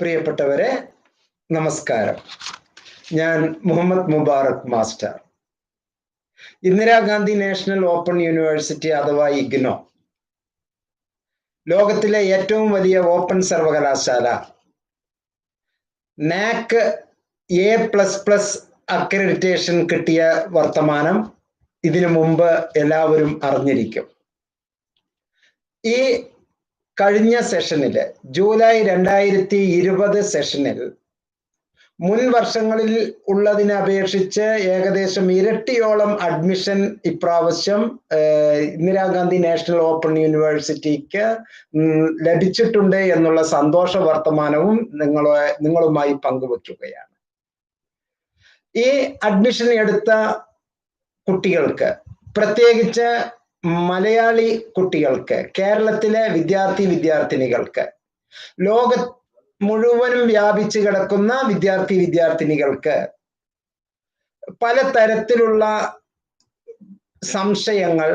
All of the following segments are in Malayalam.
പ്രിയപ്പെട്ടവരെ, നമസ്കാരം. ഞാൻ Muhammad Mubarak master. Indira Gandhi national open university അഥവാ ഇഗ്നോ, ലോകത്തിലെ ഏറ്റവും വലിയ ഓപ്പൺ സർവകലാശാല, നാക് A++ അക്രഡിറ്റേഷൻ കിട്ടിയ വർത്തമാനം ഇതിനു മുമ്പ് എല്ലാവരും അറിഞ്ഞിരിക്കും. ഈ കഴിഞ്ഞ സെഷനിൽ, ജൂലൈ 2020 സെഷനിൽ മുൻ വർഷങ്ങളിൽ ഉള്ളതിനെ അപേക്ഷിച്ച് ഏകദേശം ഇരട്ടിയോളം അഡ്മിഷൻ ഇപ്രാവശ്യം ഇന്ദിരാഗാന്ധി നാഷണൽ ഓപ്പൺ യൂണിവേഴ്സിറ്റിക്ക് ലഭിച്ചിട്ടുണ്ട് എന്നുള്ള സന്തോഷ വർത്തമാനവും നിങ്ങളുമായി പങ്കുവയ്ക്കുകയാണ്. ഈ അഡ്മിഷൻ എടുത്ത കുട്ടികൾക്ക്, പ്രത്യേകിച്ച് മലയാളി കുട്ടികൾക്ക്, കേരളത്തിലെ വിദ്യാർത്ഥിനികൾക്ക്, ലോക മുഴുവനും വ്യാപിച്ചു കിടക്കുന്ന വിദ്യാർത്ഥിനികൾക്ക് പലതരത്തിലുള്ള സംശയങ്ങൾ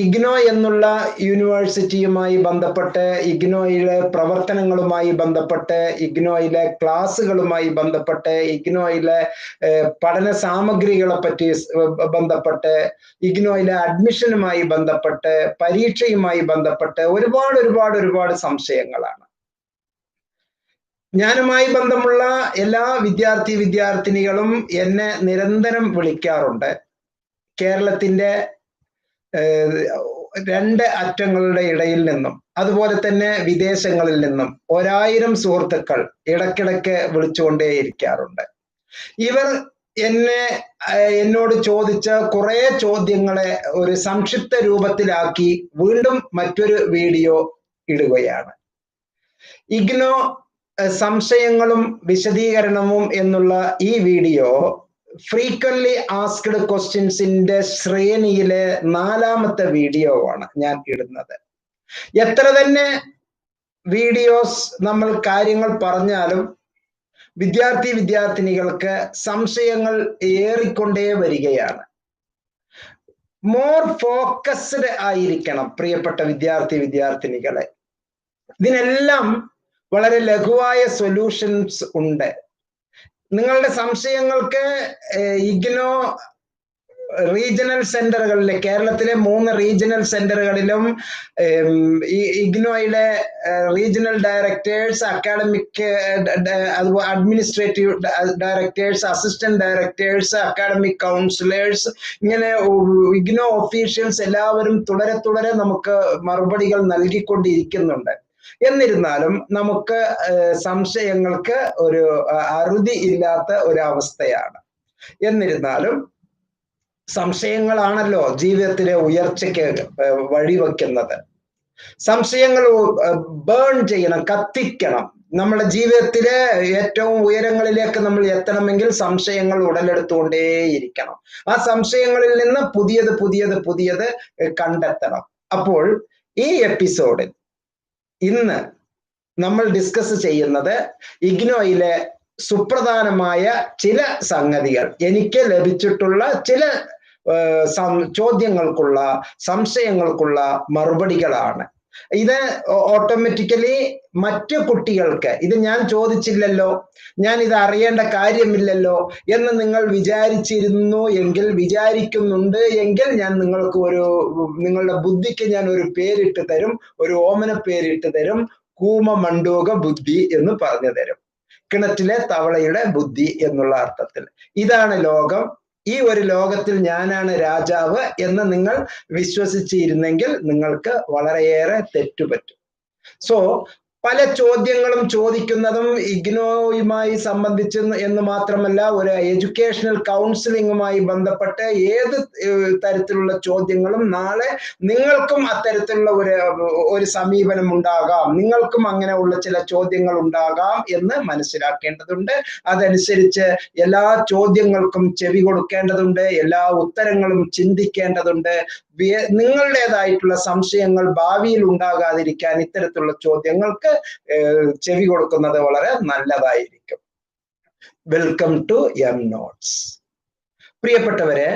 ഇഗ്നോ എന്നുള്ള യൂണിവേഴ്സിറ്റിയുമായി ബന്ധപ്പെട്ട്, ഇഗ്നോയിലെ പ്രവർത്തനങ്ങളുമായി ബന്ധപ്പെട്ട്, ഇഗ്നോയിലെ ക്ലാസ്സുകളുമായി ബന്ധപ്പെട്ട്, ഇഗ്നോയിലെ പഠന സാമഗ്രികളെ പറ്റി ബന്ധപ്പെട്ട്, ഇഗ്നോയിലെ അഡ്മിഷനുമായി ബന്ധപ്പെട്ട്, പരീക്ഷയുമായി ബന്ധപ്പെട്ട് ഒരുപാട് സംശയങ്ങളാണ്. ഞാനുമായി ബന്ധമുള്ള എല്ലാ വിദ്യാർത്ഥിനികളും എന്നെ നിരന്തരം വിളിക്കാറുണ്ട്. കേരളത്തിന്റെ രണ്ട് അറ്റങ്ങളുടെ ഇടയിൽ നിന്നും, അതുപോലെ തന്നെ വിദേശങ്ങളിൽ നിന്നും 1000 സുഹൃത്തുക്കൾ ഇടയ്ക്കിടയ്ക്ക് വിളിച്ചുകൊണ്ടേയിരിക്കാറുണ്ട്. ഇവർ എന്നോട് ചോദിച്ച കുറെ ചോദ്യങ്ങളെ ഒരു സംക്ഷിപ്ത രൂപത്തിലാക്കി വീണ്ടും മറ്റൊരു വീഡിയോ ഇടുകയാണ്. ഇഗ്നോ സംശയങ്ങളും വിശദീകരണവും എന്നുള്ള ഈ വീഡിയോ ഫ്രീക്വന്റ്ലി ആസ്ക്ഡ് ക്വസ്റ്റ്യൻസിന്റെ ശ്രേണിയിലെ 4ാമത്തെ വീഡിയോ ആണ് ഞാൻ ഇടുന്നത്. എത്ര തന്നെ വീഡിയോസ് നമ്മൾ കാര്യങ്ങൾ പറഞ്ഞാലും വിദ്യാർത്ഥിനികൾക്ക് സംശയങ്ങൾ ഏറിക്കൊണ്ടേ വരികയാണ്. മോർ ഫോക്കസ്ഡ് ആയിരിക്കണം പ്രിയപ്പെട്ട വിദ്യാർത്ഥിനികളെ. ഇതിനെല്ലാം വളരെ ലഘുവായ സൊല്യൂഷൻസ് ഉണ്ട്. നിങ്ങളുടെ സംശയങ്ങൾക്ക് ഇഗ്നോ റീജിയണൽ സെന്ററുകളിലെ, കേരളത്തിലെ 3 റീജിയണൽ സെന്ററുകളിലും ഇഗ്നോയിലെ regional directors, academic administrative directors, assistant directors, academic counsellors, ഇങ്ങനെ ഇഗ്നോ ഒഫീഷ്യൽസ് എല്ലാവരും തുടരെ നമുക്ക് മറുപടികൾ നൽകിക്കൊണ്ടിരിക്കുന്നുണ്ട്. എന്നിരുന്നാലും നമുക്ക് സംശയങ്ങൾക്ക് ഒരു അറുതി ഇല്ലാത്ത ഒരവസ്ഥയാണ്. എന്നിരുന്നാലും സംശയങ്ങളാണല്ലോ ജീവിതത്തിലെ ഉയർച്ചയ്ക്ക് വഴിവെക്കുന്നത്. സംശയങ്ങൾ ബേൺ ചെയ്യണം, കത്തിക്കണം. നമ്മുടെ ജീവിതത്തിലെ ഏറ്റവും ഉയരങ്ങളിലേക്ക് നമ്മൾ എത്തണമെങ്കിൽ സംശയങ്ങൾ ഉടലെടുത്തുകൊണ്ടേയിരിക്കണം. ആ സംശയങ്ങളിൽ നിന്ന് പുതിയത് കണ്ടെത്തണം. അപ്പോൾ ഈ എപ്പിസോഡിൽ ഇന്ന് നമ്മൾ ഡിസ്കസ് ചെയ്യുന്നത് ഇഗ്നോയിലെ സുപ്രധാനമായ ചില സംഗതികൾ, എനിക്ക് ലഭിച്ചിട്ടുള്ള ചില ചോദ്യങ്ങൾക്കുള്ള, സംശയങ്ങൾക്കുള്ള മറുപടികളാണ്. ഇത് ഓട്ടോമാറ്റിക്കലി മറ്റു കുട്ടികൾക്ക് ഇത് ഞാൻ ചോദിച്ചില്ലല്ലോ, ഞാൻ ഇത് അറിയേണ്ട കാര്യമില്ലല്ലോ എന്ന് നിങ്ങൾ വിചാരിക്കുന്നുണ്ട് എങ്കിൽ ഞാൻ നിങ്ങൾക്ക് നിങ്ങളുടെ ബുദ്ധിക്ക് ഞാൻ ഒരു പേരിട്ട് തരും, ഒരു ഓമന പേരിട്ട് തരും. കൂമമണ്ഡൂക ബുദ്ധി എന്ന് പറഞ്ഞു തരും. കിണറ്റിലെ തവളയുടെ ബുദ്ധി എന്നുള്ള അർത്ഥത്തിൽ. ഇതാണ് ലോകം. ഈ ഒരു ലോകത്തിൽ ഞാനാണ് രാജാവ് എന്ന് നിങ്ങൾ വിശ്വസിച്ചിരുന്നെങ്കിൽ നിങ്ങൾക്ക് വളരെയേറെ തെറ്റുപറ്റും. സോ പല ചോദ്യങ്ങളും ചോദിക്കുന്നതും ഇഗ്നോയുമായി സംബന്ധിച്ച് എന്ന് മാത്രമല്ല, ഒരു എഡ്യൂക്കേഷണൽ കൗൺസിലിങ്ങുമായി ബന്ധപ്പെട്ട് ഏത് തരത്തിലുള്ള ചോദ്യങ്ങളും നാളെ നിങ്ങൾക്കും അത്തരത്തിലുള്ള ഒരു സമീപനം ഉണ്ടാകാം, നിങ്ങൾക്കും അങ്ങനെയുള്ള ചില ചോദ്യങ്ങൾ ഉണ്ടാകാം എന്ന് മനസ്സിലാക്കേണ്ടതുണ്ട്. അതനുസരിച്ച് എല്ലാ ചോദ്യങ്ങൾക്കും ചെവി കൊടുക്കേണ്ടതുണ്ട്, എല്ലാ ഉത്തരങ്ങളും ചിന്തിക്കേണ്ടതുണ്ട്. നിങ്ങളുടേതായിട്ടുള്ള സംശയങ്ങൾ ഭാവിയിൽ ഉണ്ടാകാതിരിക്കാൻ ഇത്തരത്തിലുള്ള ചോദ്യങ്ങൾക്ക് ചെവി കൊടുക്കുന്നത് വളരെ നല്ലതായിരിക്കും. Welcome to M notes. പ്രിയപ്പെട്ടവരെ,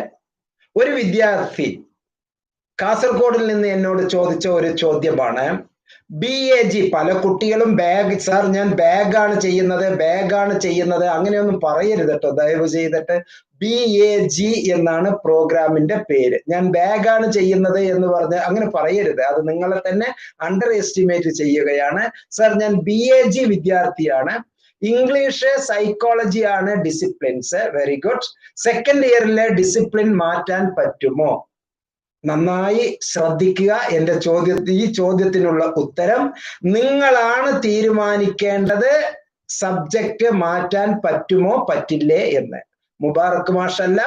ഒരു വിദ്യാർത്ഥി കാസർഗോഡിൽ നിന്ന് എന്നോട് ചോദിച്ച ഒരു ചോദ്യമാണ്, BAG പല കുട്ടികളും ബാഗ് സാർ ഞാൻ ബാഗാണ് ചെയ്യുന്നത് അങ്ങനെയൊന്നും പറയരുത് കേട്ടോ, ദയവ് ചെയ്തിട്ട്. BAG എന്നാണ് പ്രോഗ്രാമിന്റെ പേര്. ഞാൻ ബാഗാണ് ചെയ്യുന്നത് എന്ന് പറഞ്ഞ് അങ്ങനെ പറയരുത്, അത് നിങ്ങളെ തന്നെ അണ്ടർ എസ്റ്റിമേറ്റ് ചെയ്യുകയാണ്. സാർ ഞാൻ BAG വിദ്യാർത്ഥിയാണ്, ഇംഗ്ലീഷ് സൈക്കോളജി ആണ് ഡിസിപ്ലിൻസ്. Very good. സെക്കൻഡ് ഇയറിലെ ഡിസിപ്ലിൻ മാറ്റാൻ പറ്റുമോ? നന്നായി ശ്രദ്ധിക്കുക. ഈ ചോദ്യത്തിനുള്ള ഉത്തരം നിങ്ങളാണ് തീരുമാനിക്കേണ്ടത്. സബ്ജക്റ്റ് മാറ്റാൻ പറ്റുമോ പറ്റില്ലേ എന്ന്. മുബാറക് മാഷല്ല,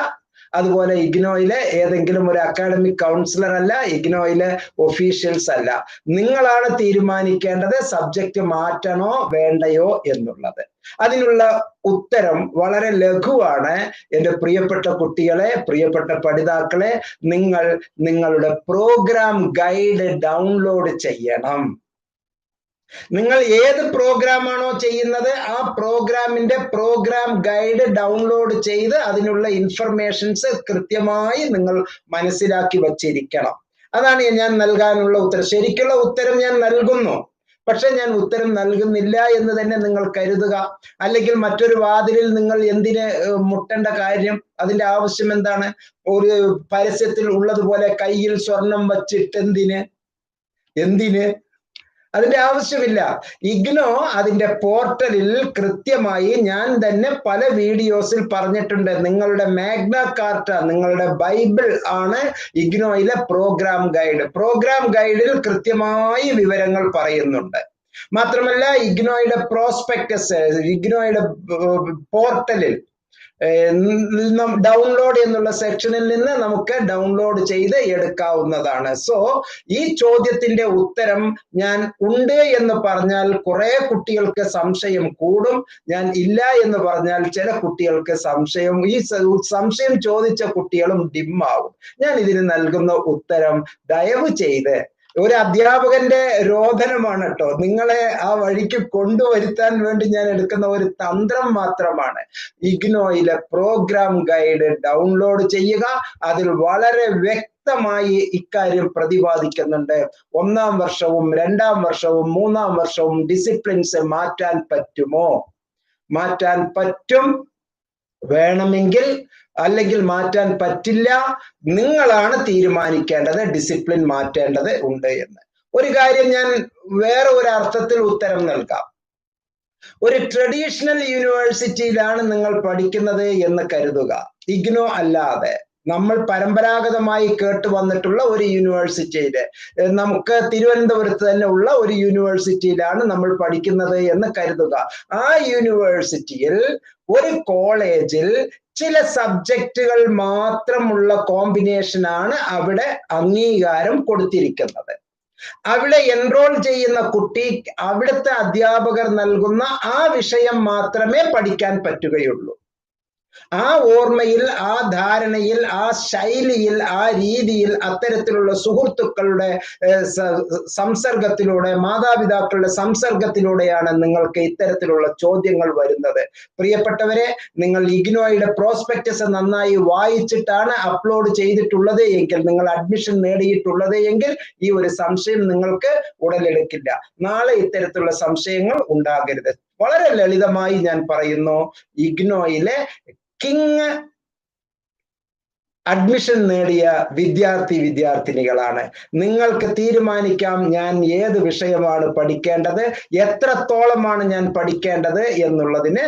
അതുപോലെ ഇഗ്നോയിലെ ഏതെങ്കിലും ഒരു അക്കാഡമിക് കൗൺസിലർ അല്ല, ഇഗ്നോയിലെ ഒഫീഷ്യൽസ് അല്ല. നിങ്ങളാണ് തീരുമാനിക്കേണ്ടത് സബ്ജക്റ്റ് മാറ്റണോ വേണ്ടയോ എന്നുള്ളത്. അതിനുള്ള ഉത്തരം വളരെ ലഘുവാണ്. എൻ്റെ പ്രിയപ്പെട്ട കുട്ടികളെ, പ്രിയപ്പെട്ട പഠിതാക്കളെ, നിങ്ങൾ നിങ്ങളുടെ പ്രോഗ്രാം ഗൈഡ് ഡൗൺലോഡ് ചെയ്യണം. നിങ്ങൾ ഏത് പ്രോഗ്രാമാണോ ചെയ്യുന്നത് ആ പ്രോഗ്രാമിന്റെ പ്രോഗ്രാം ഗൈഡ് ഡൗൺലോഡ് ചെയ്ത് അതിനുള്ള ഇൻഫർമേഷൻസ് കൃത്യമായി നിങ്ങൾ മനസ്സിലാക്കി വച്ചിരിക്കണം. അതാണ് ഞാൻ നൽകാനുള്ള ഉത്തരം. ശരിക്കുള്ള ഉത്തരം ഞാൻ നൽകുന്നു, പക്ഷെ ഞാൻ ഉത്തരം നൽകുന്നില്ല എന്ന് തന്നെ നിങ്ങൾ കരുതുക. അല്ലെങ്കിൽ മറ്റൊരു വാതിലിൽ നിങ്ങൾ എന്തിന് മുട്ടേണ്ട കാര്യം? അതിന്റെ ആവശ്യം എന്താണ്? ഒരു പരസ്യത്തിൽ ഉള്ളതുപോലെ കയ്യിൽ സ്വർണം വച്ചിട്ട് എന്തിന്? അതിന്റെ ആവശ്യമില്ല. ഇഗ്നോ അതിന്റെ പോർട്ടലിൽ കൃത്യമായി ഞാൻ തന്നെ പല വീഡിയോസിൽ പറഞ്ഞിട്ടുണ്ട്, നിങ്ങളുടെ മാഗ്ന കാർട്ട, നിങ്ങളുടെ ബൈബിൾ ആണ് ഇഗ്നോയിലെ പ്രോഗ്രാം ഗൈഡ്. പ്രോഗ്രാം ഗൈഡിൽ കൃത്യമായി വിവരങ്ങൾ പറയുന്നുണ്ട്. മാത്രമല്ല ഇഗ്നോയുടെ പ്രോസ്പെക്ടസ്, ഇഗ്നോയുടെ പോർട്ടലിൽ ഡൗൺലോഡ് എന്നുള്ള സെക്ഷനിൽ നിന്ന് നമുക്ക് ഡൗൺലോഡ് ചെയ്ത് എടുക്കാവുന്നതാണ്. സോ ഈ ചോദ്യത്തിന്റെ ഉത്തരം ഞാൻ ഉണ്ട് എന്ന് പറഞ്ഞാൽ കുറെ കുട്ടികൾക്ക് സംശയം കൂടും, ഞാൻ ഇല്ല എന്ന് പറഞ്ഞാൽ ചില കുട്ടികൾക്ക് സംശയം ചോദിച്ച കുട്ടികളും ഡിമ്മാവും. ഞാൻ ഇതിന് നൽകുന്ന ഉത്തരം ദയവ് ചെയ്ത് ഒരു അധ്യാപകന്റെ രോദനമാണ് കേട്ടോ, നിങ്ങളെ ആ വഴിക്ക് കൊണ്ടുവരുത്താൻ വേണ്ടി ഞാൻ എടുക്കുന്ന ഒരു തന്ത്രം മാത്രമാണ്. ഇഗ്നോയിലെ പ്രോഗ്രാം ഗൈഡ് ഡൗൺലോഡ് ചെയ്യുക. അതിൽ വളരെ വ്യക്തമായി ഇക്കാര്യം പ്രതിപാദിക്കുന്നുണ്ട്. 1-ാം വർഷവും 2-ാം വർഷവും 3-ാം വർഷവും ഡിസിപ്ലിൻസ് മാറ്റാൻ പറ്റുമോ? മാറ്റാൻ പറ്റും, വേണമെങ്കിൽ, അല്ലെങ്കിൽ മാറ്റാൻ പറ്റില്ല. നിങ്ങളാണ് തീരുമാനിക്കേണ്ടത് ഡിസിപ്ലിൻ മാറ്റേണ്ടത് ഉണ്ട് എന്ന്. ഒരു കാര്യം ഞാൻ വേറെ ഒരു അർത്ഥത്തിൽ ഉത്തരം നൽകാം. ഒരു ട്രഡീഷണൽ യൂണിവേഴ്സിറ്റിയിലാണ് നിങ്ങൾ പഠിക്കുന്നത് എന്ന് കരുതുക, ഇഗ്നോ അല്ലാതെ നമ്മൾ പരമ്പരാഗതമായി കേട്ടു വന്നിട്ടുള്ള ഒരു യൂണിവേഴ്സിറ്റിയില്, നമുക്ക് തിരുവനന്തപുരത്ത് തന്നെ ഉള്ള ഒരു യൂണിവേഴ്സിറ്റിയിലാണ് നമ്മൾ പഠിക്കുന്നത് എന്ന് കരുതുക. ആ യൂണിവേഴ്സിറ്റിയിൽ ഒരു കോളേജിൽ ചില സബ്ജക്റ്റുകൾ മാത്രമുള്ള കോമ്പിനേഷനാണ് അവിടെ അംഗീകാരം കൊടുത്തിരിക്കുന്നത്. അവിടെ എൻറോൾ ചെയ്യുന്ന കുട്ടി അവിടുത്തെ അധ്യാപകർ നൽകുന്ന ആ വിഷയം മാത്രമേ പഠിക്കാൻ പറ്റുകയുള്ളൂ. ആ ഓർമ്മയിൽ, ആ ധാരണയിൽ, ആ ശൈലിയിൽ, ആ രീതിയിൽ, അത്തരത്തിലുള്ള സുഹൃത്തുക്കളുടെ സംസർഗത്തിലൂടെ, മാതാപിതാക്കളുടെ സംസർഗത്തിലൂടെയാണ് നിങ്ങൾക്ക് ഇത്തരത്തിലുള്ള ചോദ്യങ്ങൾ വരുന്നത്. പ്രിയപ്പെട്ടവരെ, നിങ്ങൾ ഇഗ്നോയുടെ പ്രോസ്പെക്ടസ് നന്നായി വായിച്ചിട്ടാണ് അപ്ലോഡ് ചെയ്തിട്ടുള്ളത് എങ്കിൽ, നിങ്ങൾ അഡ്മിഷൻ നേടിയിട്ടുള്ളത് എങ്കിൽ ഈ ഒരു സംശയം നിങ്ങൾക്ക് ഉടലെടുക്കില്ല. നാളെ ഇത്തരത്തിലുള്ള സംശയങ്ങൾ ഉണ്ടാകരുത്. വളരെ ലളിതമായി ഞാൻ പറയുന്നു, ഇഗ്നോയിലെ കിങ് അഡ്മിഷൻ നേടിയ വിദ്യാർത്ഥിനികളാണ്. നിങ്ങൾക്ക് തീരുമാനിക്കാം ഞാൻ ഏത് വിഷയമാണ് പഠിക്കേണ്ടത്, എത്രത്തോളമാണ് ഞാൻ പഠിക്കേണ്ടത് എന്നുള്ളതിന്.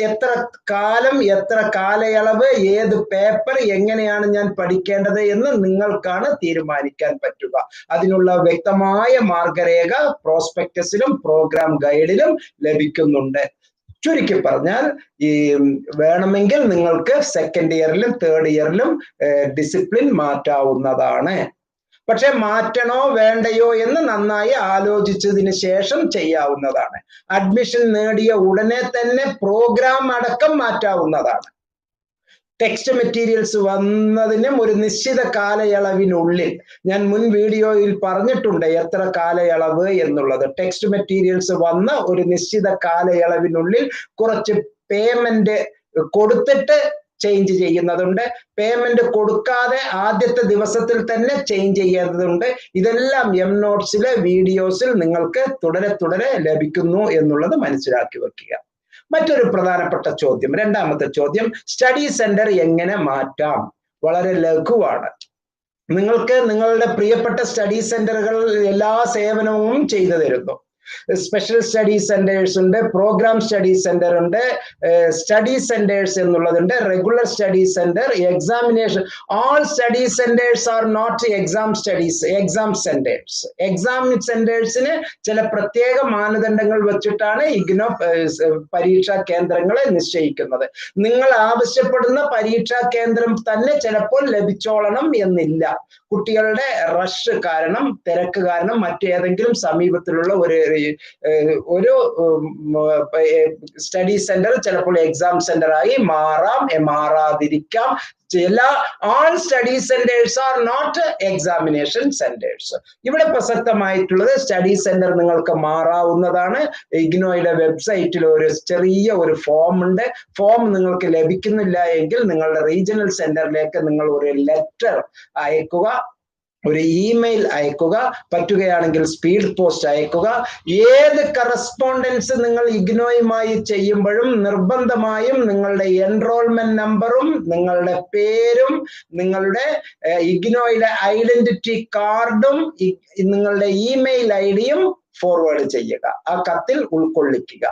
എത്ര കാലം, എത്ര കാലയളവ്, ഏത് പേപ്പർ, എങ്ങനെയാണ് ഞാൻ പഠിക്കേണ്ടത് എന്ന് നിങ്ങൾക്കാണ് തീരുമാനിക്കാൻ പറ്റുക. അതിനുള്ള വ്യക്തമായ മാർഗരേഖ പ്രോസ്പെക്ടസിലും പ്രോഗ്രാം ഗൈഡിലും ലഭിക്കുന്നുണ്ട്. ചുരുക്കി പറഞ്ഞാൽ ഈ വേണമെങ്കിൽ നിങ്ങൾക്ക് സെക്കൻഡ് ഇയറിലും തേർഡ് ഇയറിലും ഡിസിപ്ലിൻ മാറ്റാവുന്നതാണ്. പക്ഷെ മാറ്റണോ വേണ്ടയോ എന്ന് നന്നായി ആലോചിച്ചതിന് ശേഷം ചെയ്യാവുന്നതാണ്. അഡ്മിഷൻ നേടിയ ഉടനെ തന്നെ പ്രോഗ്രാം അടക്കം മാറ്റാവുന്നതാണ്. ടെക്സ്റ്റ് മെറ്റീരിയൽസ് വന്നതിനും ഒരു നിശ്ചിത കാലയളവിനുള്ളിൽ, ഞാൻ മുൻ വീഡിയോയിൽ പറഞ്ഞിട്ടുണ്ട് എത്ര കാലയളവ് എന്നുള്ളത്. ടെക്സ്റ്റ് മെറ്റീരിയൽസ് വന്ന ഒരു നിശ്ചിത കാലയളവിനുള്ളിൽ കുറച്ച് പേയ്മെന്റ് കൊടുത്തിട്ട് ചേഞ്ച് ചെയ്യുന്നതുണ്ട്, പേയ്മെന്റ് കൊടുക്കാതെ ആദ്യത്തെ ദിവസത്തിൽ തന്നെ ചേഞ്ച് ചെയ്യേണ്ടതുണ്ട്. ഇതെല്ലാം എംനോട്ട്സിലെ വീഡിയോസിൽ നിങ്ങൾക്ക് തുടരെ ലഭിക്കുന്നു എന്നുള്ളത് മനസ്സിലാക്കി വെക്കുക. മറ്റൊരു പ്രധാനപ്പെട്ട ചോദ്യം, രണ്ടാമത്തെ ചോദ്യം, സ്റ്റഡി സെന്റർ എങ്ങനെ മാറ്റാം? വളരെ ലഘുവാണ്. നിങ്ങൾക്ക് നിങ്ങളുടെ പ്രിയപ്പെട്ട സ്റ്റഡി സെന്ററുകൾ എല്ലാ സേവനവും ചെയ്തു തരുന്നു. സ്പെഷ്യൽ സ്റ്റഡി സെന്റേഴ്സ് ഉണ്ട്, പ്രോഗ്രാം സ്റ്റഡി സെന്റർ ഉണ്ട്, സ്റ്റഡി സെന്റേഴ്സ് എന്നുള്ളതുണ്ട്, regular study centre, examination. All study centres are not exam centres. Exam സെന്റേഴ്സിന് ചില പ്രത്യേക മാനദണ്ഡങ്ങൾ വെച്ചിട്ടാണ് ഇഗ്നോ പരീക്ഷാ കേന്ദ്രങ്ങളെ നിശ്ചയിക്കുന്നത്. നിങ്ങൾ ആവശ്യപ്പെടുന്ന പരീക്ഷാ കേന്ദ്രം തന്നെ ചിലപ്പോൾ ലഭിച്ചോളണം എന്നില്ല. കുട്ടികളുടെ റഷ് കാരണം, തിരക്ക് കാരണം മറ്റേതെങ്കിലും സമീപത്തിലുള്ള ഒരു സ്റ്റഡി സെന്റർ ചിലപ്പോൾ എക്സാം സെന്റർ ആയി മാറാതിരിക്കാം. all study centers are not examination centers. ഇവിടെ പ്രസക്തമായിട്ടുള്ളത് സ്റ്റഡി സെന്റർ നിങ്ങൾക്ക് മാറാവുന്നതാണ്. ഇഗ്നോയുടെ വെബ്സൈറ്റിൽ ഒരു ചെറിയ ഫോം ഉണ്ട്. ഫോം നിങ്ങൾക്ക് ലഭിക്കുന്നില്ല എങ്കിൽ നിങ്ങളുടെ റീജിയണൽ സെന്ററിലേക്ക് നിങ്ങൾ ഒരു ലെറ്റർ അയക്കുക, ഒരു ഇമെയിൽ അയക്കുക, പറ്റുകയാണെങ്കിൽ സ്പീഡ് പോസ്റ്റ് അയക്കുക. ഏത് കറസ്പോണ്ടൻസ് നിങ്ങൾ ഇഗ്നോയുമായി ചെയ്യുമ്പോഴും നിർബന്ധമായും നിങ്ങളുടെ എൻറോൾമെന്റ് നമ്പറും നിങ്ങളുടെ പേരും നിങ്ങളുടെ ഇഗ്നോയിലെ ഐഡന്റിറ്റി കാർഡും നിങ്ങളുടെ ഇമെയിൽ ഐഡിയും ഫോർവേഡ് ചെയ്യുക, ആ കത്തിൽ ഉൾക്കൊള്ളിക്കുക.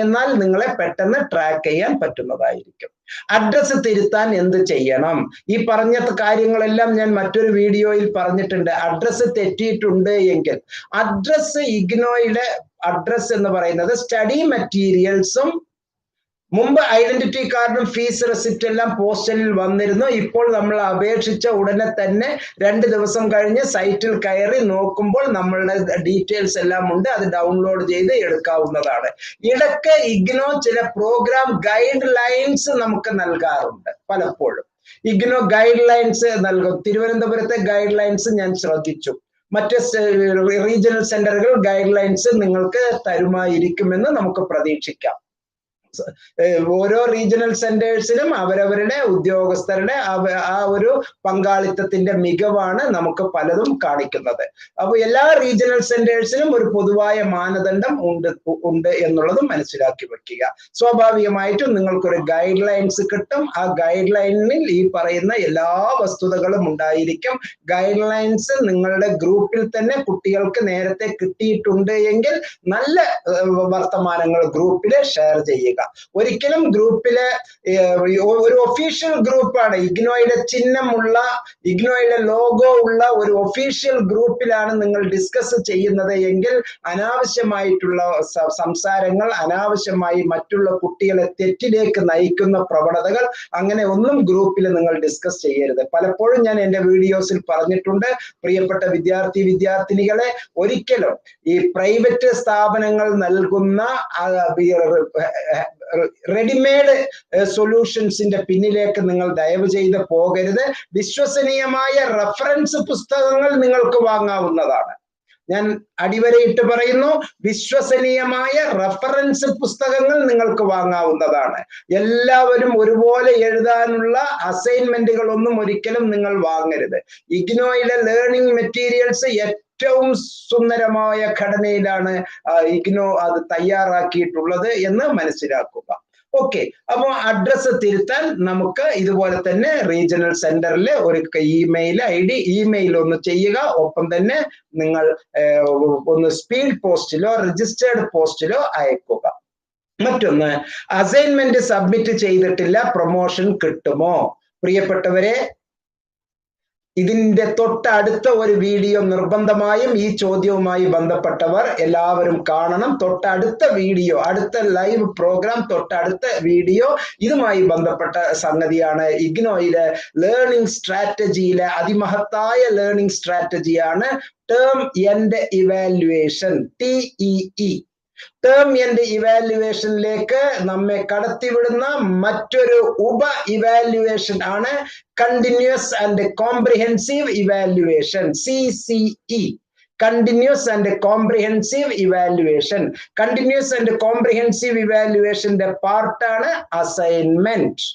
എന്നാൽ നിങ്ങളെ പെട്ടെന്ന് ട്രാക്ക് ചെയ്യാൻ പറ്റുന്നതായിരിക്കും. അഡ്രസ്സ് തിരുത്താൻ എന്ത് ചെയ്യണം? ഈ പറഞ്ഞ കാര്യങ്ങളെല്ലാം ഞാൻ മറ്റൊരു വീഡിയോയിൽ പറഞ്ഞിട്ടുണ്ട്. അഡ്രസ്സ് തെറ്റിയിട്ടുണ്ട് എങ്കിൽ അഡ്രസ്സ്, ഇഗ്നോയുടെ അഡ്രസ്സ് എന്ന് പറയുന്നത് സ്റ്റഡി മെറ്റീരിയൽസും മുമ്പ് ഐഡന്റിറ്റി കാർഡും ഫീസ് റെസിപ്റ്റ് എല്ലാം പോസ്റ്റലിൽ വന്നിരുന്നു. ഇപ്പോൾ നമ്മൾ അപേക്ഷിച്ച ഉടനെ തന്നെ 2 ദിവസം കഴിഞ്ഞ് സൈറ്റിൽ കയറി നോക്കുമ്പോൾ നമ്മളുടെ ഡീറ്റെയിൽസ് എല്ലാം ഉണ്ട്. അത് ഡൗൺലോഡ് ചെയ്ത് എടുക്കാവുന്നതാണ്. ഇടയ്ക്ക് ഇഗ്നോ ചില പ്രോഗ്രാം ഗൈഡ് ലൈൻസ് നമുക്ക് നൽകാറുണ്ട്. പലപ്പോഴും ഇഗ്നോ ഗൈഡ് ലൈൻസ് നൽകും. തിരുവനന്തപുരത്തെ ഗൈഡ് ലൈൻസ് ഞാൻ ശ്രദ്ധിച്ചു. മറ്റ് റീജിയണൽ സെന്ററുകൾ ഗൈഡ് ലൈൻസ് നിങ്ങൾക്ക് തരുമായിരിക്കുമെന്ന് നമുക്ക് പ്രതീക്ഷിക്കാം. ഓരോ റീജിയണൽ സെന്റേഴ്സിലും അവരവരുടെ ഉദ്യോഗസ്ഥരുടെ ആ ഒരു പങ്കാളിത്തത്തിന്റെ മികവാണ് നമുക്ക് പലതും കാണിക്കുന്നത്. അപ്പോൾ എല്ലാ റീജിയണൽ സെന്റേഴ്സിനും ഒരു പൊതുവായ മാനദണ്ഡം ഉണ്ട് എന്നുള്ളതും മനസ്സിലാക്കി വെക്കുക. സ്വാഭാവികമായിട്ടും നിങ്ങൾക്കൊരു ഗൈഡ് ലൈൻസ് കിട്ടും. ആ ഗൈഡ് ലൈനിൽ ഈ പറയുന്ന എല്ലാ വസ്തുതകളും ഉണ്ടായിരിക്കും. ഗൈഡ് ലൈൻസ് നിങ്ങളുടെ ഗ്രൂപ്പിൽ തന്നെ കുട്ടികൾക്ക് നേരത്തെ കിട്ടിയിട്ടുണ്ട് എങ്കിൽ നല്ല വർത്തമാനങ്ങൾ ഗ്രൂപ്പിൽ ഷെയർ ചെയ്യുക. ഒരിക്കലും ഗ്രൂപ്പിലെ ഒരു ഒഫീഷ്യൽ ഗ്രൂപ്പാണ്, ഇഗ്നോയുടെ ചിഹ്നമുള്ള, ഇഗ്നോയുടെ ലോഗോ ഉള്ള ഒരു ഒഫീഷ്യൽ ഗ്രൂപ്പിലാണ് നിങ്ങൾ ഡിസ്കസ് ചെയ്യുന്നത് എങ്കിൽ അനാവശ്യമായിട്ടുള്ള സംസാരങ്ങൾ, അനാവശ്യമായി മറ്റുള്ള കുട്ടികളെ തെറ്റിലേക്ക് നയിക്കുന്ന പ്രവണതകൾ, അങ്ങനെ ഒന്നും ഗ്രൂപ്പിൽ നിങ്ങൾ ഡിസ്കസ് ചെയ്യരുത്. പലപ്പോഴും ഞാൻ എൻ്റെ വീഡിയോസിൽ പറഞ്ഞിട്ടുണ്ട്, പ്രിയപ്പെട്ട വിദ്യാർത്ഥിനികളെ, ഒരിക്കലും ഈ പ്രൈവറ്റ് സ്ഥാപനങ്ങൾ നൽകുന്ന റെഡിമെയ്ഡ് സൊല്യൂഷൻസിന്റെ പിന്നിലേക്ക് നിങ്ങൾ ദയവ് ചെയ്ത് പോകരുത്. വിശ്വസനീയമായ റഫറൻസ് പുസ്തകങ്ങൾ നിങ്ങൾക്ക് വാങ്ങാവുന്നതാണ്. ഞാൻ അടിവരയിട്ട് പറയുന്നു, വിശ്വസനീയമായ റഫറൻസ് പുസ്തകങ്ങൾ നിങ്ങൾക്ക് വാങ്ങാവുന്നതാണ്. എല്ലാവരും ഒരുപോലെ എഴുതാനുള്ള അസൈൻമെന്റുകളൊന്നും ഒരിക്കലും നിങ്ങൾ വാങ്ങരുത്. ഇഗ്നോയിലെ ലേണിംഗ് മെറ്റീരിയൽസ് ഏറ്റവും സുന്ദരമായ ഘടനയിലാണ് ഇഗ്നോ അത് തയ്യാറാക്കിയിട്ടുള്ളത് എന്ന് മനസ്സിലാക്കുക. ഓക്കെ, അപ്പോൾ അഡ്രസ്സ് തിരുത്താൻ നമുക്ക് ഇതുപോലെ തന്നെ റീജിയണൽ സെന്ററിൽ ഒരു ഇമെയിൽ ഒന്ന് ചെയ്യുക. ഒപ്പം തന്നെ നിങ്ങൾ ഒന്ന് സ്പീഡ് പോസ്റ്റിലോ രജിസ്റ്റേർഡ് പോസ്റ്റിലോ അയക്കുക. മറ്റൊന്ന്, അസൈൻമെന്റ് സബ്മിറ്റ് ചെയ്തിട്ടില്ല, പ്രൊമോഷൻ കിട്ടുമോ? പ്രിയപ്പെട്ടവരെ, ഇതിന്റെ തൊട്ടടുത്ത ഒരു വീഡിയോ നിർബന്ധമായും ഈ ചോദ്യവുമായി ബന്ധപ്പെട്ടവർ എല്ലാവരും കാണണം. തൊട്ടടുത്ത വീഡിയോ, അടുത്ത ലൈവ് പ്രോഗ്രാം, തൊട്ടടുത്ത വീഡിയോ ഇതുമായി ബന്ധപ്പെട്ട സംഗതിയാണ്. ഇഗ്നോയിലെ ലേണിംഗ് സ്ട്രാറ്റജിയിലെ അതിമഹത്തായ ലേണിംഗ് സ്ട്രാറ്റജിയാണ് term end evaluation, TEE. Term end ഇവാലുവേഷനിലേക്ക് നമ്മെ കടത്തിവിടുന്ന മറ്റൊരു ഇവാലുവേഷൻ ആണ് continuous and comprehensive evaluation, CCE. Continuous and comprehensive evaluation. Continuous and comprehensive ഇവാലുവേഷന്റെ പാർട്ടാണ് അസൈൻമെന്റ്.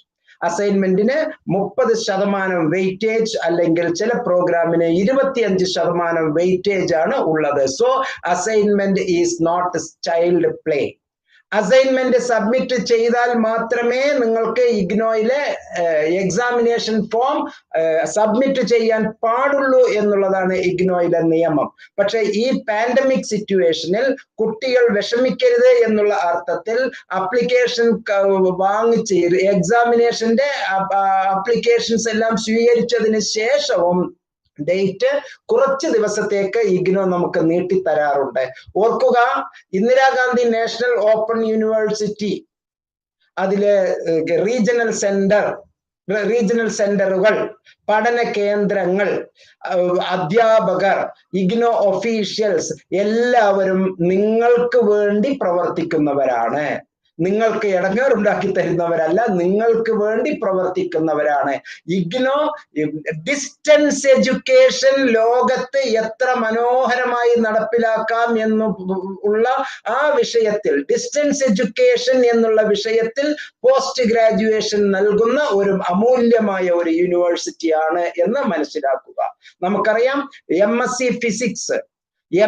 അസൈൻമെന്റിന് 30% വെയിറ്റേജ് അല്ലെങ്കിൽ ചില പ്രോഗ്രാമിന് 25% വെയിറ്റേജ് ആണ് ഉള്ളത്. So assignment is not child play. Assignment submit ചെയ്താൽ മാത്രമേ നിങ്ങൾക്ക് ഇഗ്നോയിലെ എക്സാമിനേഷൻ ഫോം സബ്മിറ്റ് ചെയ്യാൻ പാടുള്ളൂ എന്നുള്ളതാണ് ഇഗ്നോയിലെ നിയമം. പക്ഷെ ഈ പാൻഡമിക് സിറ്റുവേഷനിൽ കുട്ടികൾ വിഷമിക്കരുത് എന്നുള്ള അർത്ഥത്തിൽ അപ്ലിക്കേഷൻ വാങ്ങിച്ച് എക്സാമിനേഷന്റെ അപ്ലിക്കേഷൻസ് എല്ലാം സ്വീകരിച്ചതിന് ശേഷവും ഡേറ്റ് കുറച്ച് ദിവസത്തേക്ക് ഇഗ്നോ നമുക്ക് നീട്ടിത്തരാറുണ്ട്. ഓർക്കുക, ഇന്ദിരാഗാന്ധി നാഷണൽ ഓപ്പൺ യൂണിവേഴ്സിറ്റി അതിലെ റീജിയണൽ സെന്ററുകൾ, പഠന കേന്ദ്രങ്ങൾ, അധ്യാപകർ, ഇഗ്നോ ഒഫീഷ്യൽസ് എല്ലാവരും നിങ്ങൾക്ക് വേണ്ടി പ്രവർത്തിക്കുന്നവരാണ്. നിങ്ങൾക്ക് ഇടങ്ങേറുണ്ടാക്കി തരുന്നവരല്ല, നിങ്ങൾക്ക് വേണ്ടി പ്രവർത്തിക്കുന്നവരാണ്. ഇഗ്നോ ഡിസ്റ്റൻസ് എഡ്യൂക്കേഷൻ ലോകത്ത് എത്ര മനോഹരമായി നടപ്പിലാക്കാം എന്ന് ഉള്ള ആ വിഷയത്തിൽ, ഡിസ്റ്റൻസ് എഡ്യൂക്കേഷൻ എന്നുള്ള വിഷയത്തിൽ പോസ്റ്റ് ഗ്രാജുവേഷൻ നൽകുന്ന ഒരു അമൂല്യമായ ഒരു യൂണിവേഴ്സിറ്റിയാണ് എന്ന് മനസ്സിലാക്കുക. നമുക്കറിയാം, MSc physics,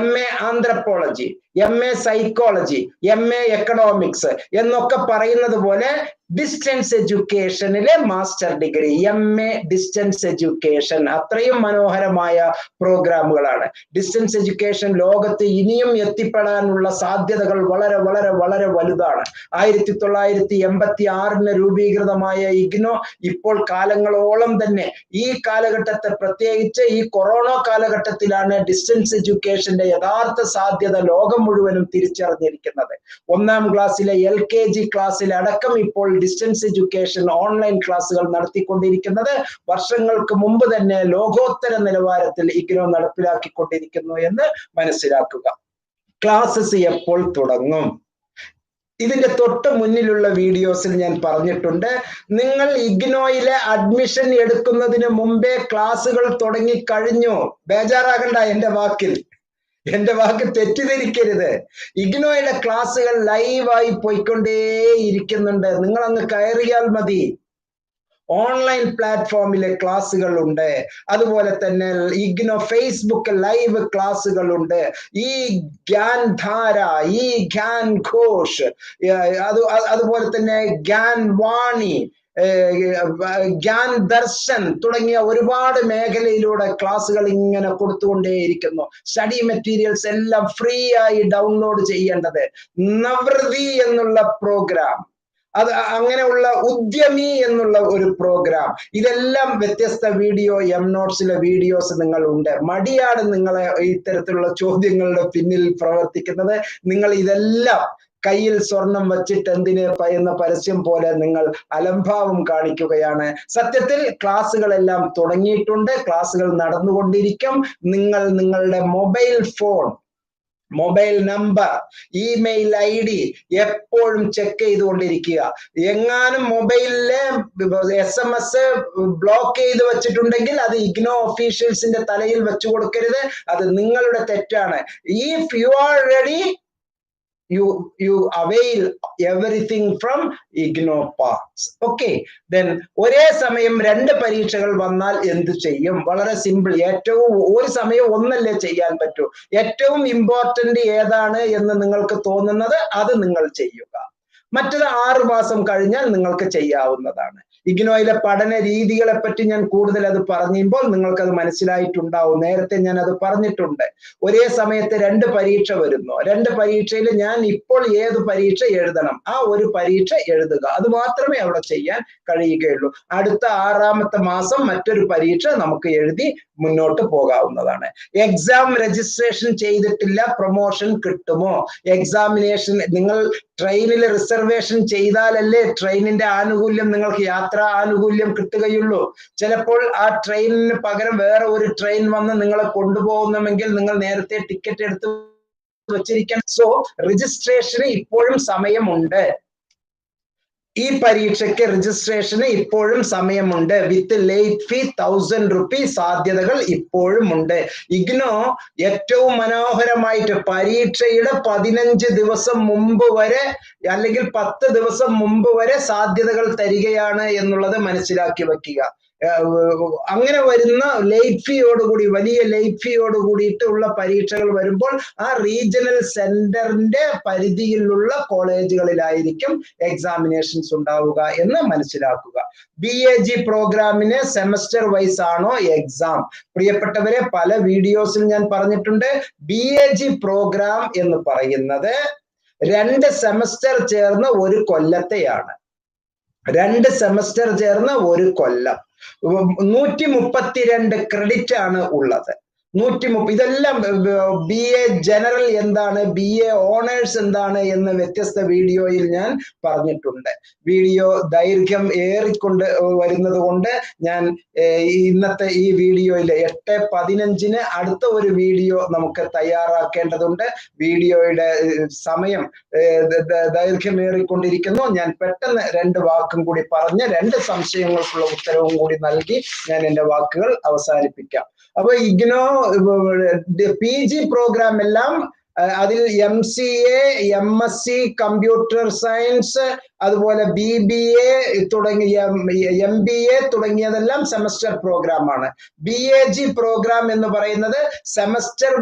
MA anthropology, MA psychology, MA economics എന്നൊക്കെ പറയുന്നത് പോലെ ഡിസ്റ്റൻസ് എഡ്യൂക്കേഷനിലെ master degree, MA distance education, അത്രയും മനോഹരമായ പ്രോഗ്രാമുകളാണ്. ഡിസ്റ്റൻസ് എഡ്യൂക്കേഷൻ ലോകത്ത് ഇനിയും എത്തിപ്പെടാനുള്ള സാധ്യതകൾ വളരെ വളരെ വളരെ വലുതാണ്. 1986 രൂപീകൃതമായ ഇഗ്നോ ഇപ്പോൾ കാലങ്ങളോളം തന്നെ, ഈ കാലഘട്ടത്തെ പ്രത്യേകിച്ച് ഈ കൊറോണ കാലഘട്ടത്തിലാണ് ഡിസ്റ്റൻസ് എഡ്യൂക്കേഷന്റെ യഥാർത്ഥ സാധ്യത ലോകം മുഴുവനും തിരിച്ചറിഞ്ഞിരിക്കുന്നത്. 1ാം ക്ലാസ്സിലെ LKG ക്ലാസ്സിൽ അടക്കം ഇപ്പോൾ ഡിസ്റ്റൻസ് എഡ്യൂക്കേഷൻ ഓൺലൈൻ ക്ലാസ്സുകൾ നടത്തിക്കൊണ്ടിരിക്കുന്നത് വർഷങ്ങൾക്ക് മുമ്പ് തന്നെ ലോകോത്തര നിലവാരത്തിൽ ഇഗ്നോ നടപ്പിലാക്കിക്കൊണ്ടിരിക്കുന്നു എന്ന് മനസ്സിലാക്കുക. ക്ലാസ്സസ് എപ്പോൾ തുടങ്ങും? ഇതിന്റെ തൊട്ട് മുന്നിലുള്ള വീഡിയോസിൽ ഞാൻ പറഞ്ഞിട്ടുണ്ട്, നിങ്ങൾ ഇഗ്നോയിലെ അഡ്മിഷൻ എടുക്കുന്നതിന് മുമ്പേ ക്ലാസ്സുകൾ തുടങ്ങി കഴിഞ്ഞു. ബേജാറാകണ്ട, എന്റെ വാക്ക് തെറ്റിദ്ധരിക്കരുത്. ഇഗ്നോയുടെ ക്ലാസ്സുകൾ ലൈവായി പോയിക്കൊണ്ടേയിരിക്കുന്നുണ്ട്. നിങ്ങൾ അങ്ങ് കയറിയാൽ മതി. ഓൺലൈൻ പ്ലാറ്റ്ഫോമിലെ ക്ലാസ്സുകൾ ഉണ്ട്. അതുപോലെ തന്നെ ഇഗ്നോ ഫേസ്ബുക്ക് ലൈവ് ക്ലാസ്സുകൾ ഉണ്ട്. ഈ ഗ്യാൻധാര, ഈ ഗ്യാൻ ഘോഷ്, അതുപോലെ തന്നെ ഗ്യാൻ വാണി, ഗ്യാൻ ദർശൻ തുടങ്ങിയ ഒരുപാട് മേഖലയിലൂടെ ക്ലാസ്സുകൾ ഇങ്ങനെ കൊടുത്തുകൊണ്ടേയിരിക്കുന്നു. സ്റ്റഡി മെറ്റീരിയൽസ് എല്ലാം ഫ്രീ ആയി ഡൗൺലോഡ് ചെയ്യേണ്ടത്. നവൃതി എന്നുള്ള പ്രോഗ്രാം, അത് അങ്ങനെയുള്ള ഉദ്യമി എന്നുള്ള ഒരു പ്രോഗ്രാം, ഇതെല്ലാം വ്യത്യസ്ത വീഡിയോ MNotes വീഡിയോസ് നിങ്ങൾ ഉണ്ട്. മടിയാണ് നിങ്ങളെ ഇത്തരത്തിലുള്ള ചോദ്യങ്ങളുടെ പിന്നിൽ പ്രവർത്തിക്കുന്നത്. നിങ്ങൾ ഇതെല്ലാം കയ്യിൽ സ്വർണം വച്ചിട്ട് എന്തിന് എന്ന പരസ്യം പോലെ നിങ്ങൾ അലംഭാവം കാണിക്കുകയാണ്. സത്യത്തിൽ ക്ലാസ്സുകളെല്ലാം തുടങ്ങിയിട്ടുണ്ട്, ക്ലാസ്സുകൾ നടന്നുകൊണ്ടിരിക്കും. നിങ്ങൾ നിങ്ങളുടെ mobile phone, mobile number, email ID എപ്പോഴും ചെക്ക് ചെയ്തുകൊണ്ടിരിക്കുക. എങ്ങാനും മൊബൈലിലെ SMS ബ്ലോക്ക് ചെയ്ത് വെച്ചിട്ടുണ്ടെങ്കിൽ അത് ഇഗ്നോ ഒഫീഷ്യൽസിന്റെ തലയിൽ വെച്ചു കൊടുക്കരുത്. അത് നിങ്ങളുടെ തെറ്റാണ്. If you are ready, you avail everything from IGNO Paths. Okay, then ഒരേ സമയം 2 പരീക്ഷകൾ വന്നാൽ എന്ത് ചെയ്യും? വളരെ സിമ്പിൾ. ഒരു സമയം ഒന്നല്ലേ ചെയ്യാൻ പറ്റൂ. ഏറ്റവും ഇമ്പോർട്ടന്റ് ഏതാണ് എന്ന് നിങ്ങൾക്ക് തോന്നുന്നത് അത് നിങ്ങൾ ചെയ്യുക. മറ്റത് 6 മാസം കഴിഞ്ഞാൽ നിങ്ങൾക്ക് ചെയ്യാവുന്നതാണ്. ഇഗ്നോയിലെ പഠന രീതികളെ പറ്റി ഞാൻ കൂടുതൽ അത് പറയുമ്പോൾ നിങ്ങൾക്കത് മനസ്സിലായിട്ടുണ്ടാവും. നേരത്തെ ഞാൻ അത് പറഞ്ഞിട്ടുണ്ട്. ഒരേ സമയത്ത് 2 പരീക്ഷ വരുന്നു. 2 പരീക്ഷയിൽ ഞാൻ ഇപ്പോൾ ഏത് പരീക്ഷ എഴുതണം, ആ ഒരു പരീക്ഷ എഴുതുക. അത് മാത്രമേ അവിടെ ചെയ്യാൻ കഴിയുകയുള്ളൂ. അടുത്ത 6ാമത്തെ മാസം മറ്റൊരു പരീക്ഷ നമുക്ക് എഴുതി മുന്നോട്ട് പോകാവുന്നതാണ്. എക്സാം രജിസ്ട്രേഷൻ ചെയ്തിട്ടില്ല, പ്രൊമോഷൻ കിട്ടുമോ? എക്സാമിനേഷൻ നിങ്ങൾ ട്രെയിനിൽ റിസർവേഷൻ ചെയ്താലല്ലേ ട്രെയിനിന്റെ ആനുകൂല്യം നിങ്ങൾക്ക് യാത്രാ ആനുകൂല്യം കിട്ടുകയുള്ളൂ. ചിലപ്പോൾ ആ ട്രെയിനിന് പകരം വേറെ ഒരു ട്രെയിൻ വന്ന് നിങ്ങളെ കൊണ്ടുപോകുന്നുമെങ്കിൽ നിങ്ങൾ നേരത്തെ ടിക്കറ്റ് എടുത്ത് വെച്ചിരിക്കണം. സോ രജിസ്ട്രേഷന് ഇപ്പോഴും സമയമുണ്ട്. ഈ പരീക്ഷയ്ക്ക് രജിസ്ട്രേഷന് ഇപ്പോഴും സമയമുണ്ട്. വിത്ത് ലേറ്റ് ഫീ 1000 റുപ്പീ സാധ്യതകൾ ഇപ്പോഴും ഉണ്ട്. ഇഗ്നോ ഏറ്റവും മനോഹരമായിട്ട് പരീക്ഷയുടെ 15 ദിവസം മുമ്പ് വരെ അല്ലെങ്കിൽ 10 ദിവസം മുമ്പ് വരെ സാധ്യതകൾ തരികയാണ് എന്നുള്ളത് മനസ്സിലാക്കി വെക്കുക. അങ്ങനെ വരുന്ന ലേറ്റ് ഫീയോടുകൂടി, വലിയ ലേറ്റ് ഫീയോട് കൂടിയിട്ടുള്ള പരീക്ഷകൾ വരുമ്പോൾ ആ റീജിയണൽ സെന്ററിന്റെ പരിധിയിലുള്ള കോളേജുകളിലായിരിക്കും എക്സാമിനേഷൻസ് ഉണ്ടാവുക എന്ന് മനസ്സിലാക്കുക. BAG പ്രോഗ്രാമിന് സെമസ്റ്റർ വൈസ് ആണോ എക്സാം? പ്രിയപ്പെട്ടവരെ, പല വീഡിയോസിൽ ഞാൻ പറഞ്ഞിട്ടുണ്ട്, BAG പ്രോഗ്രാം എന്ന് പറയുന്നത് 2 സെമസ്റ്റർ ചേർന്ന് ഒരു കൊല്ലത്തെയാണ്. 2 സെമസ്റ്റർ ചേർന്ന് ഒരു കൊല്ലം. 132 ക്രെഡിറ്റ് ആണ് ഉള്ളത്. 130. ഇതെല്ലാം BA ജനറൽ എന്താണ്, BA ഓണേഴ്സ് എന്താണ് എന്ന് വ്യത്യസ്ത വീഡിയോയിൽ ഞാൻ പറഞ്ഞിട്ടുണ്ട്. വീഡിയോ ദൈർഘ്യം ഏറിക്കൊണ്ട് വരുന്നത് കൊണ്ട് ഞാൻ ഇന്നത്തെ ഈ വീഡിയോയിൽ 8:15 അടുത്ത ഒരു വീഡിയോ നമുക്ക് തയ്യാറാക്കേണ്ടതുണ്ട്. വീഡിയോയുടെ സമയം ദൈർഘ്യമേറിക്കൊണ്ടിരിക്കുന്നു. ഞാൻ പെട്ടെന്ന് 2 വാക്കും കൂടി പറഞ്ഞ് 2 സംശയങ്ങൾക്കുള്ള ഉത്തരവും കൂടി നൽകി ഞാൻ എൻ്റെ വാക്കുകൾ അവസാനിപ്പിക്കാം. അപ്പൊ ഇഗ്നോ PG പ്രോഗ്രാം എല്ലാം അതിൽ MCA, MSc കമ്പ്യൂട്ടർ സയൻസ്, അതുപോലെ BBA തുടങ്ങിയ MBA തുടങ്ങിയതെല്ലാം സെമസ്റ്റർ പ്രോഗ്രാമാണ്. BAG പ്രോഗ്രാം എന്ന് പറയുന്നത് സെമസ്റ്റർ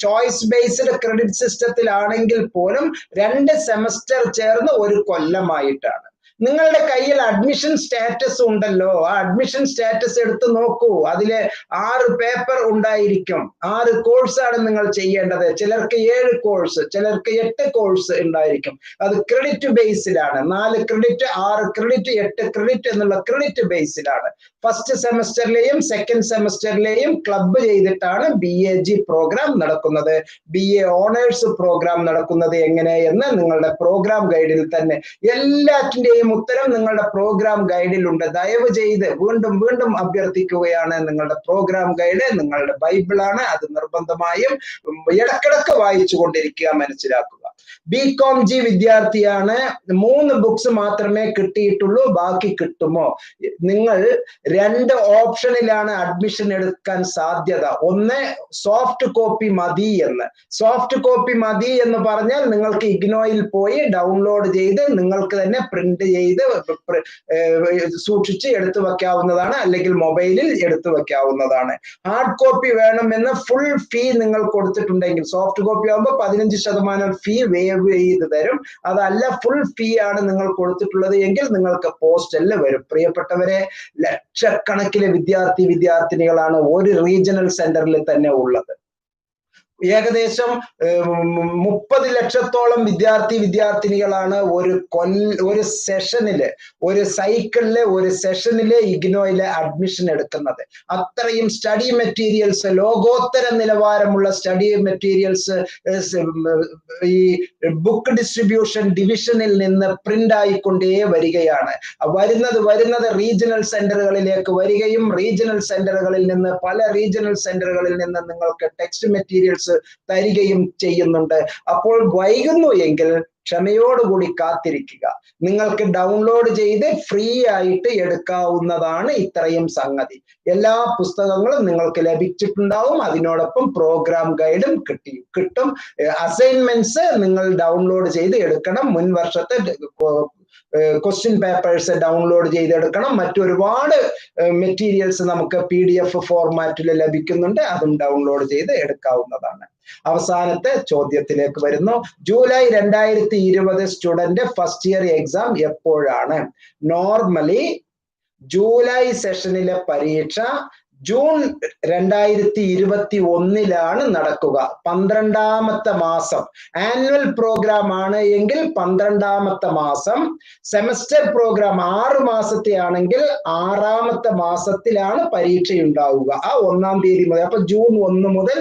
ചോയ്സ് ബേസ്ഡ് ക്രെഡിറ്റ് സിസ്റ്റത്തിലാണെങ്കിൽ പോലും 2 സെമസ്റ്റർ ചേർന്ന് ഒരു കൊല്ലമായിട്ടാണ്. നിങ്ങളുടെ കയ്യിൽ അഡ്മിഷൻ സ്റ്റാറ്റസ് ഉണ്ടല്ലോ, ആ അഡ്മിഷൻ സ്റ്റാറ്റസ് എടുത്ത് നോക്കൂ. അതില് 6 പേപ്പർ ഉണ്ടായിരിക്കും. 6 കോഴ്സാണ് നിങ്ങൾ ചെയ്യേണ്ടത്. ചിലർക്ക് 7 കോഴ്സ്, ചിലർക്ക് 8 കോഴ്സ് ഉണ്ടായിരിക്കും. അത് ക്രെഡിറ്റ് ബേസിലാണ്. 4 ക്രെഡിറ്റ്, 6 ക്രെഡിറ്റ്, 8 ക്രെഡിറ്റ് എന്നുള്ള ക്രെഡിറ്റ് ബേസിലാണ്. ഫസ്റ്റ് സെമസ്റ്ററിലെയും സെക്കൻഡ് സെമസ്റ്ററിലെയും ക്ലബ് ചെയ്തിട്ടാണ് BAG പ്രോഗ്രാം നടക്കുന്നത്. BA ഓണേഴ്സ് പ്രോഗ്രാം നടക്കുന്നത് എങ്ങനെയെന്ന് നിങ്ങളുടെ പ്രോഗ്രാം ഗൈഡിൽ തന്നെ എല്ലാറ്റിന്റെയും ഉത്തരം നിങ്ങളുടെ പ്രോഗ്രാം ഗൈഡിലുണ്ട്. ദയവ് ചെയ്ത് വീണ്ടും വീണ്ടും അഭ്യർത്ഥിക്കുകയാണ്, നിങ്ങളുടെ പ്രോഗ്രാം ഗൈഡ് നിങ്ങളുടെ ബൈബിളാണ്. അത് നിർബന്ധമായും ഇടക്കിടക്ക് വായിച്ചു കൊണ്ടിരിക്കുക, മനസ്സിലാക്കുക. BCom വിദ്യാർത്ഥിയാണ്. 3 ബുക്സ് മാത്രമേ കിട്ടിയിട്ടുള്ളൂ, ബാക്കി കിട്ടുമോ? നിങ്ങൾ 2 ഓപ്ഷനിലാണ് അഡ്മിഷൻ എടുക്കാൻ സാധ്യത. ഒന്ന്, സോഫ്റ്റ് കോപ്പി മതി എന്ന്. സോഫ്റ്റ് കോപ്പി മതി എന്ന് പറഞ്ഞാൽ നിങ്ങൾക്ക് ഇഗ്നോയിൽ പോയി ഡൗൺലോഡ് ചെയ്ത് നിങ്ങൾക്ക് തന്നെ പ്രിന്റ് ചെയ്ത് സൂക്ഷിച്ച് എടുത്തു വെക്കാവുന്നതാണ്, അല്ലെങ്കിൽ മൊബൈലിൽ എടുത്തു വെക്കാവുന്നതാണ്. ഹാർഡ് കോപ്പി വേണമെന്ന് ഫുൾ ഫീ നിങ്ങൾ കൊടുത്തിട്ടുണ്ടെങ്കിൽ, സോഫ്റ്റ് കോപ്പി ആകുമ്പോൾ 15% ഫീ വേവ് ചെയ്ത് തരും. അതല്ല ഫുൾ ഫീ ആണ് നിങ്ങൾ കൊടുത്തിട്ടുള്ളത് എങ്കിൽ നിങ്ങൾക്ക് പോസ്റ്റലിൽ വരും. പ്രിയപ്പെട്ടവരെ, ലക്ഷക്കണക്കിന് വിദ്യാർത്ഥിനികളാണ് ഒരു റീജിയണൽ സെന്ററിൽ തന്നെ ഉള്ളത്. ഏകദേശം 30 ലക്ഷത്തോളം വിദ്യാർത്ഥിനികളാണ് ഒരു സെഷനില്, ഒരു സൈക്കിളില്, ഒരു സെഷനില് ഇഗ്നോയിലെ അഡ്മിഷൻ എടുക്കുന്നത്. അത്രയും സ്റ്റഡി മെറ്റീരിയൽസ്, ലോകോത്തര നിലവാരമുള്ള സ്റ്റഡി മെറ്റീരിയൽസ് ഈ ബുക്ക് ഡിസ്ട്രിബ്യൂഷൻ ഡിവിഷനിൽ നിന്ന് പ്രിന്റ് ആയിക്കൊണ്ടേ വരികയാണ്. വരുന്നത് റീജിയണൽ സെന്ററുകളിലേക്ക് വരികയും റീജിയണൽ സെന്ററുകളിൽ നിന്ന്, പല റീജിയണൽ സെന്ററുകളിൽ നിന്ന് നിങ്ങൾക്ക് ടെക്സ്റ്റ് മെറ്റീരിയൽസ് തരികയും ചെയ്യുന്നുണ്ട്. അപ്പോൾ വൈകുന്നു എങ്കിൽ ക്ഷമയോടുകൂടി കാത്തിരിക്കുക. നിങ്ങൾക്ക് ഡൗൺലോഡ് ചെയ്ത് ഫ്രീ ആയിട്ട് എടുക്കാവുന്നതാണ് ഇത്രയും സംഗതി. എല്ലാ പുസ്തകങ്ങളും നിങ്ങൾക്ക് ലഭിച്ചിട്ടുണ്ടാവും. അതിനോടൊപ്പം പ്രോഗ്രാം ഗൈഡും കിട്ടും. അസൈൻമെന്റ്സ് നിങ്ങൾ ഡൗൺലോഡ് ചെയ്ത് എടുക്കണം. മുൻ വർഷത്തെ ക്വസ്റ്റ്യൻ പേപ്പേഴ്സ് ഡൗൺലോഡ് ചെയ്തെടുക്കണം. മറ്റൊരുപാട് മെറ്റീരിയൽസ് നമുക്ക് PDF ഫോർമാറ്റിൽ ലഭിക്കുന്നുണ്ട്. അതും ഡൗൺലോഡ് ചെയ്ത് എടുക്കാവുന്നതാണ്. അവസാനത്തെ ചോദ്യത്തിലേക്ക് വരുന്നു. July 2020 student first year exam എപ്പോഴാണ്? നോർമലി ജൂലൈ സെഷനിലെ പരീക്ഷ ജൂൺ 2021 നടക്കുക. 12ാമത്തെ മാസം. ആനുവൽ പ്രോഗ്രാം ആണ് എങ്കിൽ 12ാമത്തെ മാസം. സെമസ്റ്റർ പ്രോഗ്രാം 6 മാസത്തെ ആണെങ്കിൽ 6ാമത്തെ മാസത്തിലാണ് പരീക്ഷയുണ്ടാവുക. ആ 1-ാം തീയതി മുതൽ. അപ്പൊ ജൂൺ 1 മുതൽ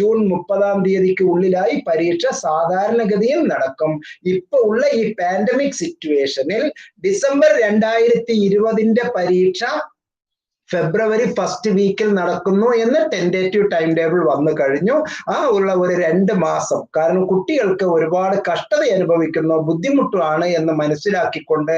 ജൂൺ 30-ാം തീയതിക്ക് ഉള്ളിലായി പരീക്ഷ സാധാരണഗതിയിൽ നടക്കും. ഇപ്പൊ ഉള്ള ഈ പാൻഡമിക് സിറ്റുവേഷനിൽ ഡിസംബർ 2020 പരീക്ഷ ഫെബ്രുവരി ഫസ്റ്റ് വീക്കിൽ നടക്കുന്നു എന്ന് ടെൻഡേറ്റീവ് ടൈം ടേബിൾ വന്നു കഴിഞ്ഞു. ആ ഉള്ള ഒരു 2 മാസം, കാരണം കുട്ടികൾക്ക് ഒരുപാട് കഷ്ടത അനുഭവിക്കുന്ന ബുദ്ധിമുട്ടാണ് എന്ന് മനസ്സിലാക്കിക്കൊണ്ട്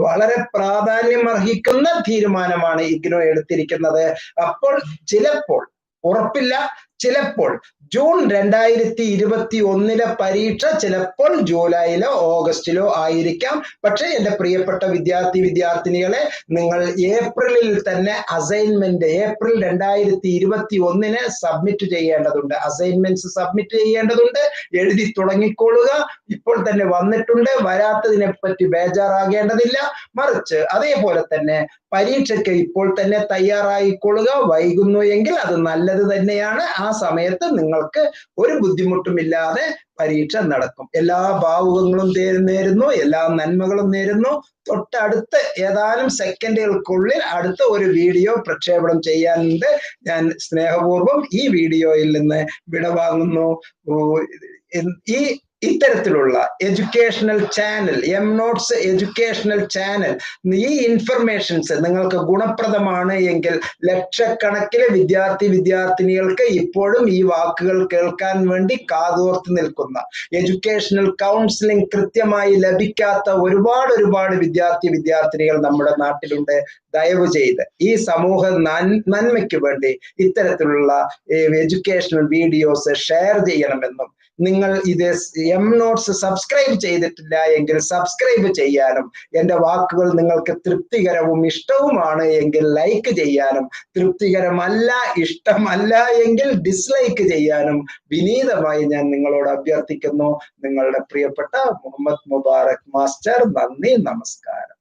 വളരെ പ്രാധാന്യം അർഹിക്കുന്ന തീരുമാനമാണ് ഇഗ്നോ എടുത്തിരിക്കുന്നത്. അപ്പോൾ ചിലപ്പോൾ, ഉറപ്പില്ല, ചിലപ്പോൾ ജൂൺ 2021 പരീക്ഷ ചിലപ്പോൾ ജൂലൈയിലോ ഓഗസ്റ്റിലോ ആയിരിക്കാം. പക്ഷെ എന്റെ പ്രിയപ്പെട്ട വിദ്യാർത്ഥിനികളെ, നിങ്ങൾ ഏപ്രിലിൽ തന്നെ അസൈൻമെന്റ് ഏപ്രിൽ 2021 സബ്മിറ്റ് ചെയ്യേണ്ടതുണ്ട്. അസൈൻമെന്റ്സ് സബ്മിറ്റ് ചെയ്യേണ്ടതുണ്ട്. എഴുതി തുടങ്ങിക്കൊള്ളുക. ഇപ്പോൾ തന്നെ വന്നിട്ടുണ്ട്, വരാത്തതിനെ പറ്റി ബേജാറാകേണ്ടതില്ല. മറിച്ച് അതേപോലെ തന്നെ പരീക്ഷയ്ക്ക് ഇപ്പോൾ തന്നെ തയ്യാറായിക്കൊള്ളുക. വൈകുന്നു എങ്കിൽ അത് നല്ലത് തന്നെയാണ്. ആ സമയത്ത് നിങ്ങൾക്ക് ഒരു ബുദ്ധിമുട്ടുമില്ലാതെ പരീക്ഷ നടക്കും. എല്ലാ ഭാവുകങ്ങളും നേരുന്നു, എല്ലാ നന്മകളും നേരുന്നു. തൊട്ടടുത്ത ഏതാനും സെക്കൻഡുകൾക്കുള്ളിൽ അടുത്ത ഒരു വീഡിയോ പ്രക്ഷേപണം ചെയ്യാനുണ്ട്. ഞാൻ സ്നേഹപൂർവ്വം ഈ വീഡിയോയിൽ നിന്ന് വിടവാങ്ങുന്നു. ഇത്തരത്തിലുള്ള educational channel, M notes educational channel, ഈ ഇൻഫർമേഷൻസ് നിങ്ങൾക്ക് ഗുണപ്രദമാണ് എങ്കിൽ ലക്ഷക്കണക്കിന് വിദ്യാർത്ഥിനികൾക്ക് ഇപ്പോഴും ഈ വാക്കുകൾ കേൾക്കാൻ വേണ്ടി കാതോർത്ത് നിൽക്കുന്ന, എഡ്യൂക്കേഷണൽ കൗൺസിലിംഗ് കൃത്യമായി ലഭിക്കാത്ത ഒരുപാട് വിദ്യാർത്ഥിനികൾ നമ്മുടെ നാട്ടിലുണ്ട്. ദയവ് ചെയ്ത് ഈ സമൂഹ നന്മയ്ക്ക് വേണ്ടി ഇത്തരത്തിലുള്ള എഡ്യൂക്കേഷണൽ വീഡിയോസ് ഷെയർ ചെയ്യണമെന്നും, നിങ്ങൾ ഇത് എം നോട്ട്സ് സബ്സ്ക്രൈബ് ചെയ്തിട്ടില്ല എങ്കിൽ സബ്സ്ക്രൈബ് ചെയ്യാനും, എൻ്റെ വാക്കുകൾ നിങ്ങൾക്ക് തൃപ്തികരവും ഇഷ്ടവുമാണ് എങ്കിൽ ലൈക്ക് ചെയ്യാനും, തൃപ്തികരമല്ല, ഇഷ്ടമല്ല എങ്കിൽ ഡിസ്ലൈക്ക് ചെയ്യാനും വിനീതമായി ഞാൻ നിങ്ങളോട് അഭ്യർത്ഥിക്കുന്നു. നിങ്ങളുടെ പ്രിയപ്പെട്ട മുഹമ്മദ് മുബാറക് മാസ്റ്റർ. നന്ദി, നമസ്കാരം.